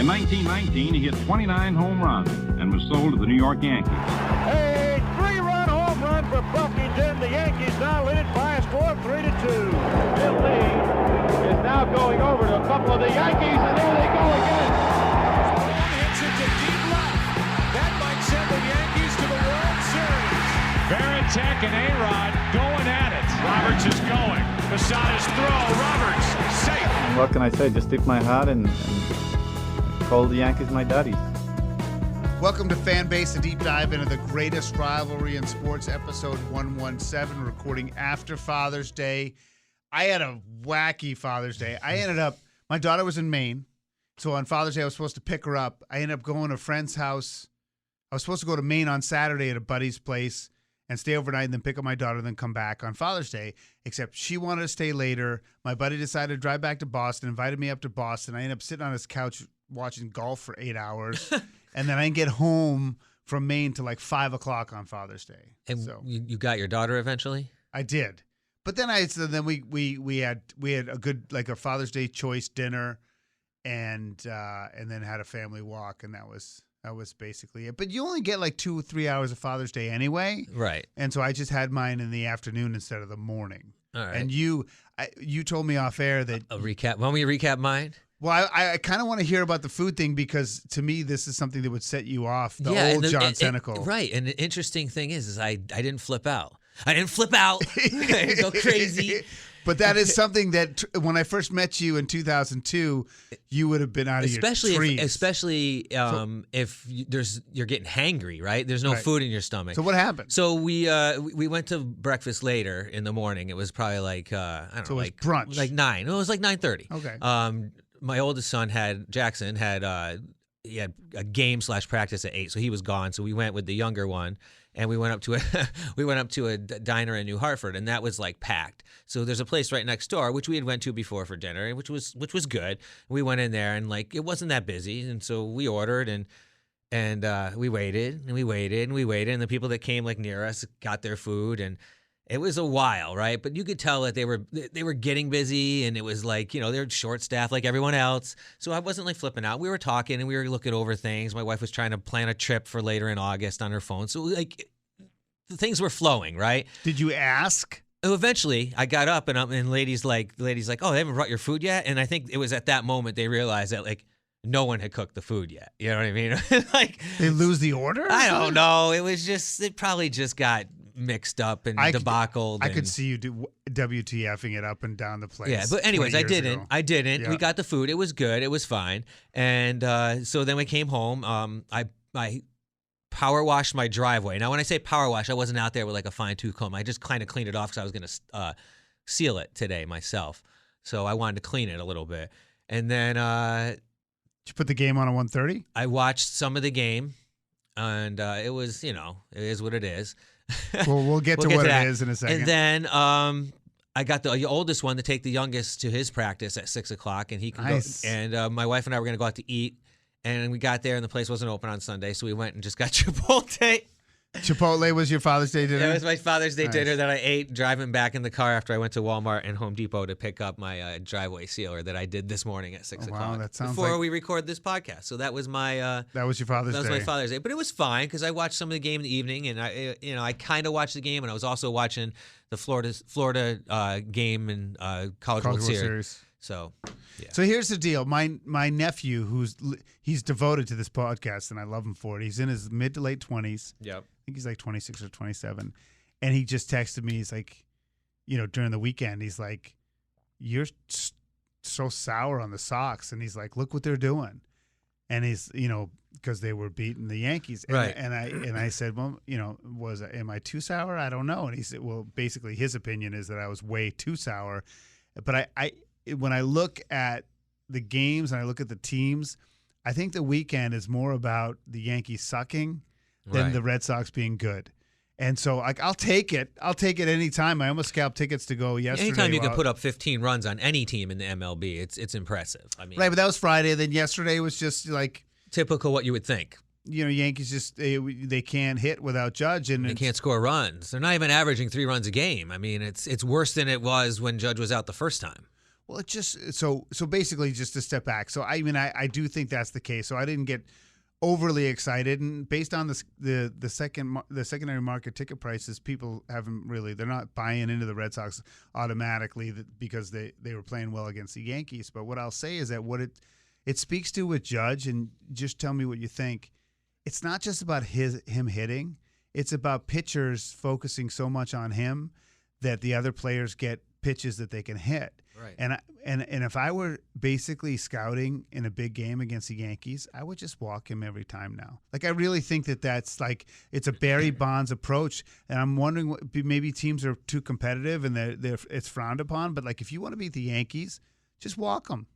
In 1919, he hit 29 home runs and was sold to the New York Yankees. A three-run home run for Buffington. The Yankees now lead it by a score of 3-2. Bill Lee is now going over to a couple of the Yankees, and there they go again. One hits it to deep left. That might send the Yankees to the World Series. Varitek and A-Rod going at it. Roberts is going. Posada's throw. Roberts safe. What can I say? Just tip my hat and call the Yankees my daddies. Welcome to Fanbase, a deep dive into the greatest rivalry in sports, episode 117, recording after Father's Day. I had a wacky Father's Day. My daughter was in Maine, so on Father's Day I was supposed to pick her up. I ended up going to a friend's house. I was supposed to go to Maine on Saturday at a buddy's place and stay overnight and then pick up my daughter and then come back on Father's Day, except she wanted to stay later. My buddy decided to drive back to Boston, invited me up to Boston. I ended up sitting on his couch watching golf for 8 hours, and then I didn't get home from Maine till like 5 o'clock on Father's Day. And so you got your daughter eventually? I did, but then we had a good, like, a Father's Day choice dinner, and then had a family walk, and that was basically it. But you only get like 2 or 3 hours of Father's Day anyway, Right? and so I just had mine in the afternoon instead of the morning. All right. And you told me off air that A recap. Want me to recap mine? Well, I kind of want to hear about the food thing, because to me this is something that would set you off. The old John Senecal. Right. And the interesting thing is I didn't flip out. I didn't flip out. I didn't go crazy. But that is something that when I first met you in 2002, you would have been out of your trees. Especially if you're getting hangry, right? There's no Right. food in your stomach. So what happened? So we went to breakfast later in the morning. It was probably like I don't So know, it was like brunch. like 9. No, it was like 9:30. Okay. My oldest son Jackson had he had a game/practice at 8, so he was gone. So we went with the younger one, and we went up to a diner in New Hartford, and that was like packed. So there's a place right next door which we had went to before for dinner, which was good. We went in there, and like it wasn't that busy, and so we ordered and we waited and we waited and we waited, and the people that came like near us got their food, and it was a while, right? But you could tell that they were getting busy, and it was like, they're short staffed like everyone else. So I wasn't like flipping out. We were talking and we were looking over things. My wife was trying to plan a trip for later in August on her phone. So like the things were flowing, right? Did you ask? Eventually, I got up and ladies like, oh, they haven't brought your food yet? And I think it was at that moment they realized that like no one had cooked the food yet. You know what I mean? Like They lose the order? I don't know. It probably just got mixed up and debacled. I could see you do WTFing it up and down the place. Yeah, but anyways, I 20 years didn't. ago. I didn't. Yeah. We got the food. It was good. It was fine. And so then we came home. I power washed my driveway. Now, when I say power wash, I wasn't out there with like a fine tooth comb. I just kind of cleaned it off because I was going to seal it today myself. So I wanted to clean it a little bit. And then Did you put the game on at 1:30? I watched some of the game, and it was, it is what it is. Well, we'll get to what it is in a second. And then I got the oldest one to take the youngest to his practice at 6 o'clock, and he can Nice. go. And my wife and I were going to go out to eat, and we got there, and the place wasn't open on Sunday, so we went and just got Chipotle. Chipotle was your Father's Day dinner? It was my Father's Day Nice. dinner that I ate driving back in the car after I went to Walmart and Home Depot to pick up my driveway sealer that I did this morning at 6 Oh, wow, o'clock that sounds before like- we record this podcast. So that was my That was your Father's that was Day. my Father's Day, but it was fine because I watched some of the game in the evening, and I kind of watched the game, and I was also watching the Florida game in College World Series. So, yeah. So here's the deal. My nephew, he's devoted to this podcast, and I love him for it. He's in his mid to late 20s. Yep. I think he's like 26 or 27. And he just texted me. He's like, during the weekend, he's like, you're so sour on the Sox. And he's like, look what they're doing. And he's, because they were beating the Yankees. And, Right. And I said, well, am I too sour? I don't know. And he said, well, basically his opinion is that I was way too sour. But when I look at the games and I look at the teams, I think the weekend is more about the Yankees sucking than Right. the Red Sox being good. And so I'll take it. I'll take it anytime. I almost scalped tickets to go yesterday. Anytime you can put up 15 runs on any team in the MLB, it's impressive. I mean, Right, but that was Friday. Then yesterday was just like, typical what you would think. Yankees just they can't hit without Judge, and They can't score runs. They're not even averaging 3 runs a game. I mean, it's worse than it was when Judge was out the first time. Well, it just so basically just to step back. So I mean, I do think that's the case. So I didn't get overly excited, and based on the secondary market ticket prices, people they're not buying into the Red Sox automatically because they were playing well against the Yankees. But what I'll say is that what it speaks to with Judge, and just tell me what you think. It's not just about him hitting. It's about pitchers focusing so much on him that the other players get pitches that they can hit. Right. And if I were basically scouting in a big game against the Yankees, I would just walk him every time now. Like, I really think that's like it's a Barry Bonds approach, and I'm wondering maybe teams are too competitive and it's frowned upon. But like, if you want to beat the Yankees, just walk them.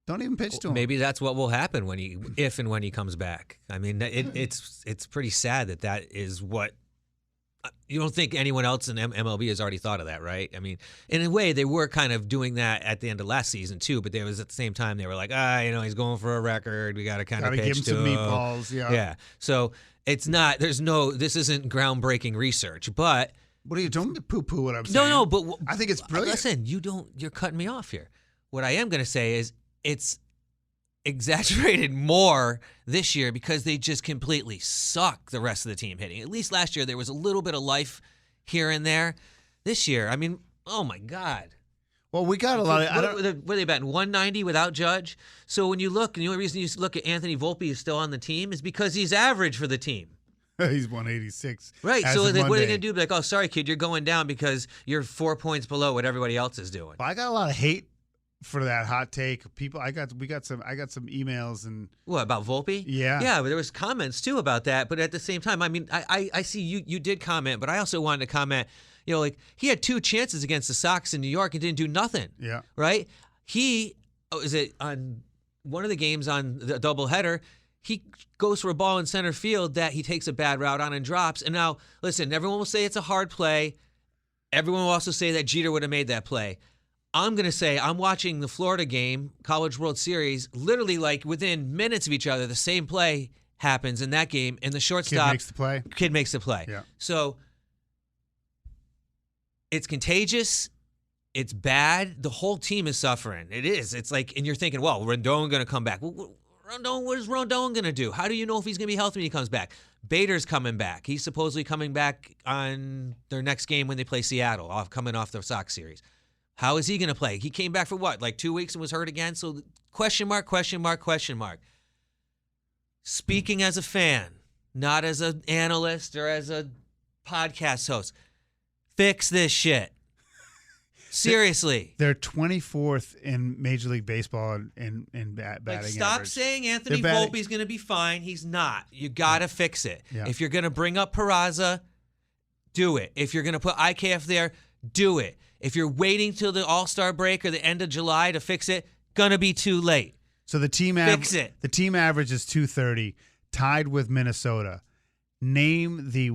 Don't even pitch to him. Maybe that's what will happen if and when he comes back. I mean, it's pretty sad that is what. You don't think anyone else in MLB has already thought of that, right? I mean, in a way, they were kind of doing that at the end of last season too. But there was at the same time they were like, he's going for a record. We got to kind of pitch give him to some him. meatballs. Yeah. So it's not. This isn't groundbreaking research, but. What are you don't poo-poo what I'm saying? No, but I think it's brilliant. Listen, you're cutting me off here. What I am going to say is it's exaggerated more this year because they just completely suck the rest of the team hitting. At least last year there was a little bit of life here and there. This year, I mean, oh my God. Well, we got a lot of. What are they batting? 190 without Judge? So when you look, and the only reason you look at Anthony Volpe is still on the team is because he's average for the team. He's 186. Right. So what are they going to do? Be like, oh, sorry, kid, you're going down because you're 4 points below what everybody else is doing. Well, I got a lot of hate for that hot take. People, I got some emails and what about Volpe? Yeah, but there was comments too about that. But at the same time, I mean, I see you did comment, but I also wanted to comment. You know, like he had 2 chances against the Sox in New York and didn't do nothing. Yeah, right. Is it on one of the games on the doubleheader? He goes for a ball in center field that he takes a bad route on and drops. And now, listen, everyone will say it's a hard play. Everyone will also say that Jeter would have made that play. I'm going to say I'm watching the Florida game, College World Series, literally like within minutes of each other, the same play happens in that game, and the shortstop Kid makes the play. Yeah. So it's contagious. It's bad. The whole team is suffering. It is. It's like, and you're thinking, well, Rendon going to come back. Well, Rondon, what is Rondon going to do? How do you know if he's going to be healthy when he comes back? Bader's coming back. He's supposedly coming back on their next game when they play Seattle, coming off the Sox series. How is he going to play? He came back for what, like 2 weeks and was hurt again? So question mark, question mark, question mark. Speaking as a fan, not as an analyst or as a podcast host, fix this shit. Seriously. They're 24th in Major League Baseball in batting stop average. saying Anthony Volpe's going to be fine. He's not. You got to fix it. Yeah. If you're going to bring up Peraza, do it. If you're going to put IKF there, do it. If you're waiting till the All-Star break or the end of July to fix it, going to be too late. So the team fix it. The team average is 230, tied with Minnesota. Name the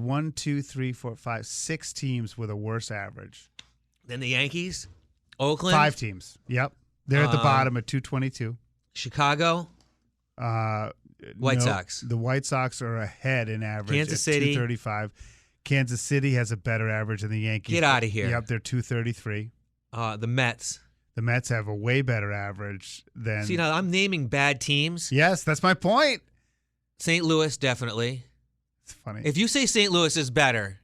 6 teams with a worse average. Then the Yankees, Oakland. 5 teams. Yep. They're at the bottom at 222. Chicago. White Sox. The White Sox are ahead in average. Kansas City. 235. Kansas City has a better average than the Yankees. Get out of here. Yep, they're 233. The Mets. The Mets have a way better average than. See, now I'm naming bad teams. Yes, that's my point. St. Louis, definitely. It's funny. If you say St. Louis is better,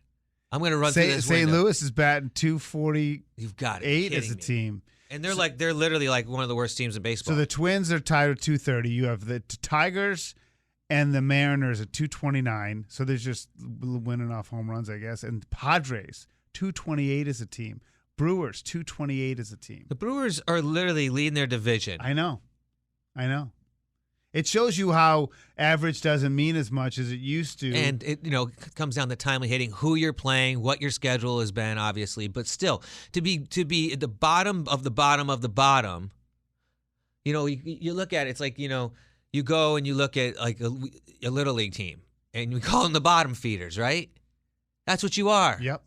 I'm going to run through this St. window. Louis is batting 248 You've got it. as a team. And they're literally like one of the worst teams in baseball. So the Twins are tied at 230. You have the Tigers and the Mariners at 229. So there's just winning off home runs, I guess. And Padres, 228 as a team. Brewers, 228 as a team. The Brewers are literally leading their division. I know. It shows you how average doesn't mean as much as it used to. And it comes down to timely hitting, who you're playing, what your schedule has been, obviously. But still, to be at the bottom of the bottom of the bottom, you look at it, it's like, you go and you look at like a Little League team, and you call them the bottom feeders, right? That's what you are. Yep.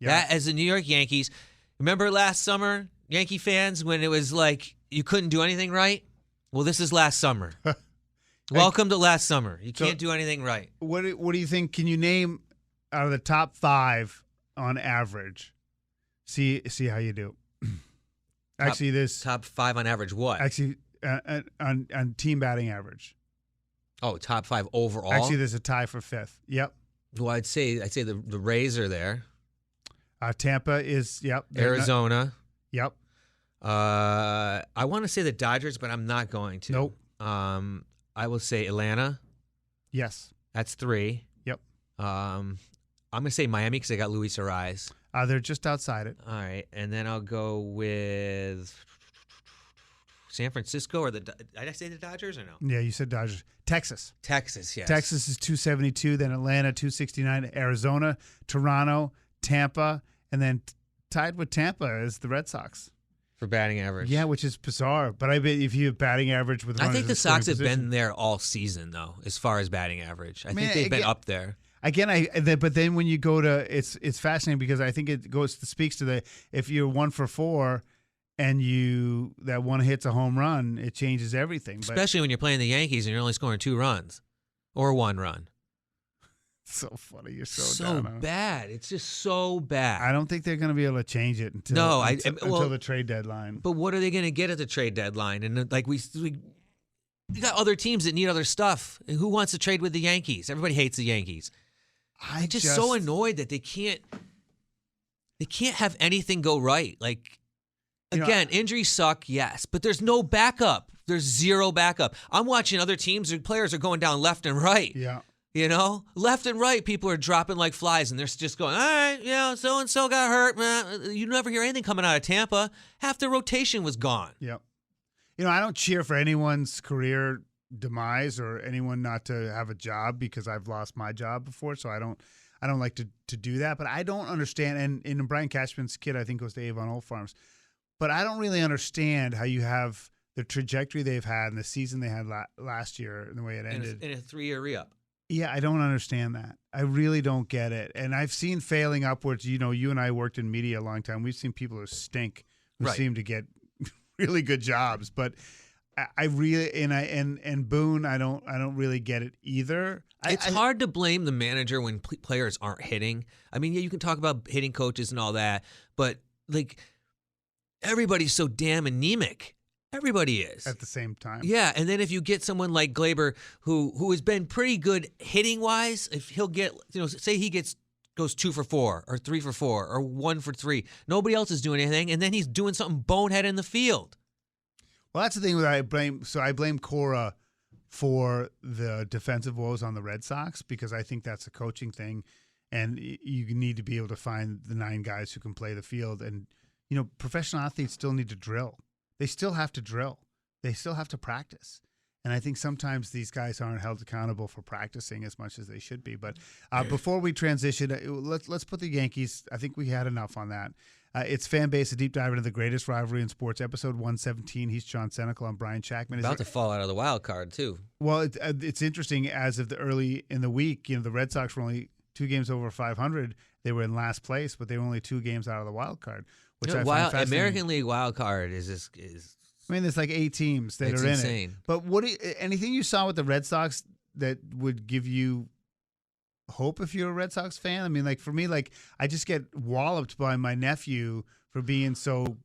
That, as the New York Yankees, remember last summer, Yankee fans, when it was like you couldn't do anything right? Well, this is last summer. Welcome to last summer. You can't do anything right. What do you think? Can you name out of the top 5 on average? See how you do. Actually, this top 5 on average. What? actually on team batting average. Oh, top 5 overall. Actually, there's a tie for 5th. Yep. Well, I'd say the Rays are there. Tampa is Arizona. Yep. I want to say the Dodgers, but I'm not going to. Nope. I will say Atlanta. Yes. That's 3. Yep. I'm going to say Miami because they got Luis Ariz. They're just outside it. All right. And then I'll go with San Francisco or did I say the Dodgers or no? Yeah, you said Dodgers. Texas, yes. Texas is 272, then Atlanta 269, Arizona, Toronto, Tampa, and then tied with Tampa is the Red Sox. For batting average. Yeah, which is bizarre. But I bet if you have batting average with I runners think the in scoring Sox have position- been there all season, though, as far as batting average. I think they've been up there. Again, but then when you go to it's fascinating because I think it speaks to if you're 1 for 4 and that one hits a home run, it changes everything. Especially when you're playing the Yankees and you're only scoring 2 runs or 1 run. So funny, you're so down on it. Bad. It's just so bad. I don't think they're going to be able to change it until the trade deadline. But what are they going to get at the trade deadline? And like we got other teams that need other stuff. And who wants to trade with the Yankees? Everybody hates the Yankees. I'm just so annoyed that they can't have anything go right. Like, again, injuries suck, yes, but there's no backup. There's zero backup. I'm watching other teams, their players are going down left and right. Yeah. You know, left and right, people are dropping like flies, and they're just going, all right, so and so got hurt, man. You never hear anything coming out of Tampa. Half the rotation was gone. Yep. I don't cheer for anyone's career demise or anyone not to have a job because I've lost my job before, so I don't like to do that. But I don't understand, and Brian Cashman's kid I think goes to Avon Old Farms, but I don't really understand how you have the trajectory they've had and the season they had last year and the way it ended. In a 3-year re-up. Yeah, I don't understand that. I really don't get it. And I've seen failing upwards. You and I worked in media a long time. We've seen people who stink, who seem to get really good jobs. But I really and Boone, I don't really get it either. It's hard to blame the manager when players aren't hitting. I mean, yeah, you can talk about hitting coaches and all that, but like everybody's so damn anemic. Everybody is. At the same time. Yeah, and then if you get someone like Glaber who has been pretty good hitting-wise, if he'll get, say he goes 2 for 4 or 3 for 4 or 1 for 3, nobody else is doing anything, and then he's doing something bonehead in the field. Well, that's the thing that I blame Cora for the defensive woes on the Red Sox because I think that's a coaching thing, and you need to be able to find the 9 guys who can play the field. And, professional athletes still need to drill. They still have to drill. They still have to practice. And I think sometimes these guys aren't held accountable for practicing as much as they should be. But before we transition, let's put the Yankees. I think we had enough on that. It's Fan Base, a deep dive into the greatest rivalry in sports, episode 117. He's John Senecal. I'm Brian Shackman. About to fall out of the wild card, too. Well, it's interesting. As of the early in the week, the Red Sox were only 2 games over 500. They were in last place, but they were only 2 games out of the wild card. Which I find fascinating. American League wild card is. I mean, there's like 8 teams that are insane. in it. But anything you saw with the Red Sox that would give you hope if you're a Red Sox fan? I mean, like for me, like I just get walloped by my nephew for being so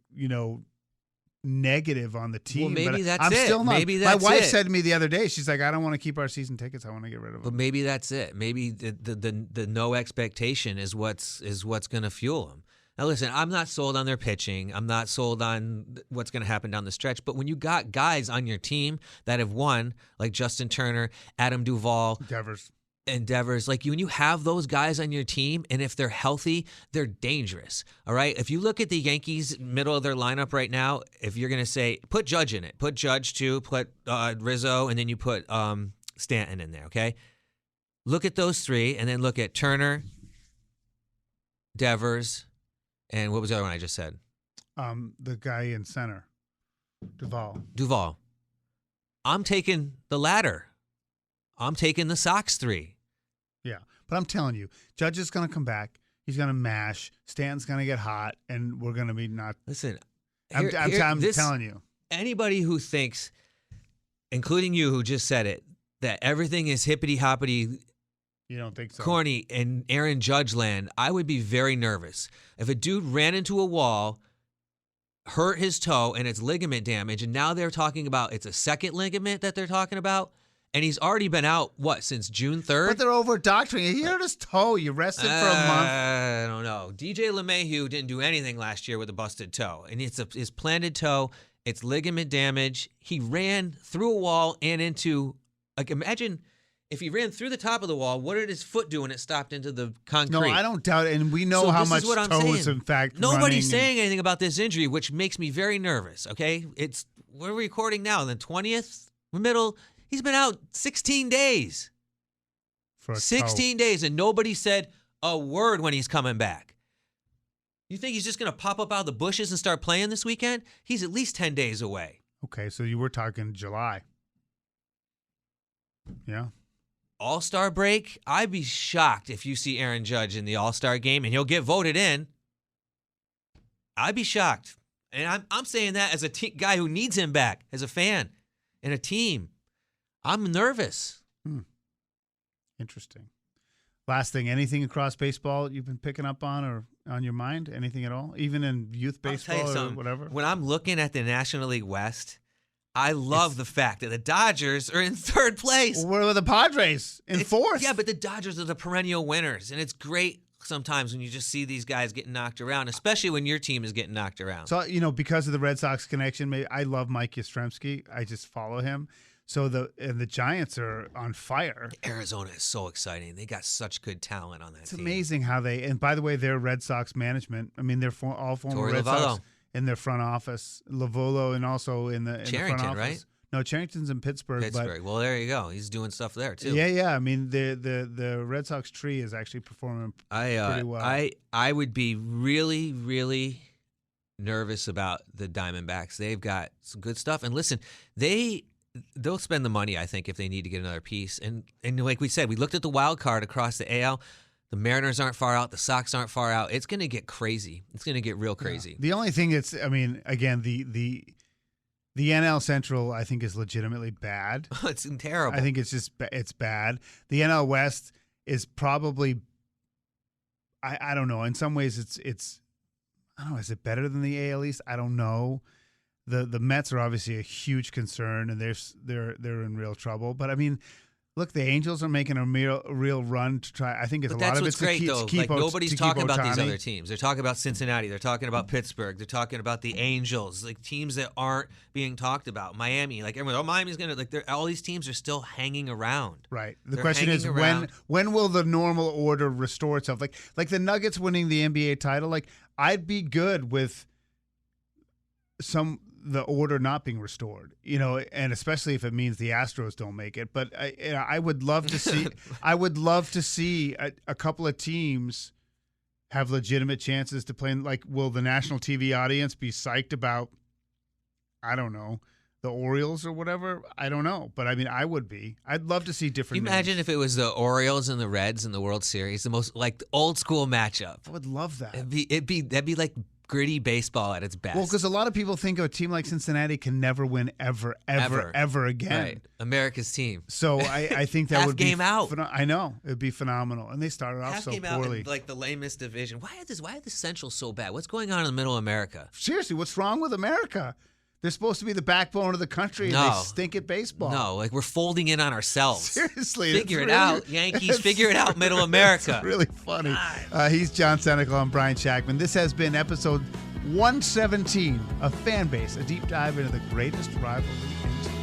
negative on the team. Well, maybe but that's it. Still not. Maybe that's my wife it. said to me the other day, she's like, I don't want to keep our season tickets. I want to get rid of them. But maybe that's it. Maybe the no expectation is what's going to fuel them. Now, listen, I'm not sold on their pitching. I'm not sold on what's going to happen down the stretch. But when you got guys on your team that have won, like Justin Turner, Adam Duvall, Devers, like when you have those guys on your team, and if they're healthy, they're dangerous. All right? If you look at the Yankees' middle of their lineup right now, if you're going to say, put Judge in it, put Judge too, put Rizzo, and then you put Stanton in there, okay? Look at those 3, and then look at Turner, Devers, and what was the other one I just said? The guy in center, Duvall. I'm taking the latter. I'm taking the Sox 3. Yeah, but I'm telling you, Judge is going to come back. He's going to mash. Stanton's going to get hot, and we're going to be not. Listen, I'm telling you. Anybody who thinks, including you who just said it, that everything is hippity-hoppity, you don't think so? corny and Aaron Judge land, I would be very nervous. If a dude ran into a wall, hurt his toe and it's ligament damage, and now they're talking about it's a second ligament that they're talking about, and he's already been out, since June 3rd? But they're over-doctoring. He hurt his toe. You rested for a month. I don't know. DJ LeMahieu didn't do anything last year with a busted toe, and it's his planted toe. It's ligament damage. He ran through a wall and into, imagine if he ran through the top of the wall, what did his foot do when it stopped into the concrete? No, I don't doubt it. And we know how much toe is, in fact, Nobody's saying anything about this injury, which makes me very nervous, okay? We're recording now, the 20th, middle. He's been out 16 days. For 16 days, and nobody said a word when he's coming back. You think he's just going to pop up out of the bushes and start playing this weekend? He's at least 10 days away. Okay, so you were talking July. Yeah. All-Star break, I'd be shocked if you see Aaron Judge in the All-Star game and he'll get voted in. I'd be shocked. And I'm saying that as a guy who needs him back, as a fan and a team. I'm nervous. Interesting. Last thing, anything across baseball you've been picking up on or on your mind? Anything at all? Even in youth baseball or whatever? When I'm looking at the National League West, I love the fact that the Dodgers are in third place. Where were the Padres? In fourth? Yeah, but the Dodgers are the perennial winners, and it's great sometimes when you just see these guys getting knocked around, especially when your team is getting knocked around. So, because of the Red Sox connection, I love Mike Yastrzemski. I just follow him. So the Giants are on fire. Arizona is so exciting. They got such good talent on that team. It's amazing how and by the way, their Red Sox management, they're all former Red Sox in their front office. Lovullo and also in the front office. Right? No, Charrington's in Pittsburgh. Well, there you go. He's doing stuff there, too. Yeah. The Red Sox tree is actually performing pretty well. I would be really, really nervous about the Diamondbacks. They've got some good stuff. And listen, they'll spend the money, I think, if they need to get another piece. And like we said, we looked at the wild card across the AL. The Mariners aren't far out. The Sox aren't far out. It's going to get crazy. It's going to get real crazy. Yeah. The only thing again, the NL Central, I think, is legitimately bad. It's terrible. I think it's bad. The NL West is probably, I don't know. In some ways, it's I don't know. Is it better than the AL East? I don't know. The Mets are obviously a huge concern, and they're in real trouble. But look, the Angels are making a real run to try. I think it's a lot of it's great, to keep nobody's talking about these Ohtani. other teams. They're talking about Cincinnati. They're talking about Pittsburgh. They're talking about the Angels, like teams that aren't being talked about. Miami, like everyone, Miami's gonna all these teams are still hanging around. Right. The question is when will the normal order restore itself? Like the Nuggets winning the NBA title. Like I'd be good with the order not being restored, and especially if it means the Astros don't make it. But I would love to see. I would love to see a couple of teams have legitimate chances to play. Like, will the national TV audience be psyched about? I don't know, the Orioles or whatever. I don't know, but I would be. I'd love to see different. Can you imagine if it was the Orioles and the Reds in the World Series, the most old school matchup? I would love that. That'd be like gritty baseball at its best. Well, because a lot of people think a team like Cincinnati can never win ever again. Right, America's team. So I think that Half would be game out. I know it'd be phenomenal, and they started off Half so game poorly. out in, the lamest division. Why is the Central so bad? What's going on in the Middle of America? Seriously, what's wrong with America? They're supposed to be the backbone of the country, and they stink at baseball. No, we're folding in on ourselves. Seriously. Figure it out, Yankees. Figure it out, Middle America. It's really funny. He's John Senecal. I'm Brian Shackman. This has been episode 117 of Fan Base, a deep dive into the greatest rivalry in sports.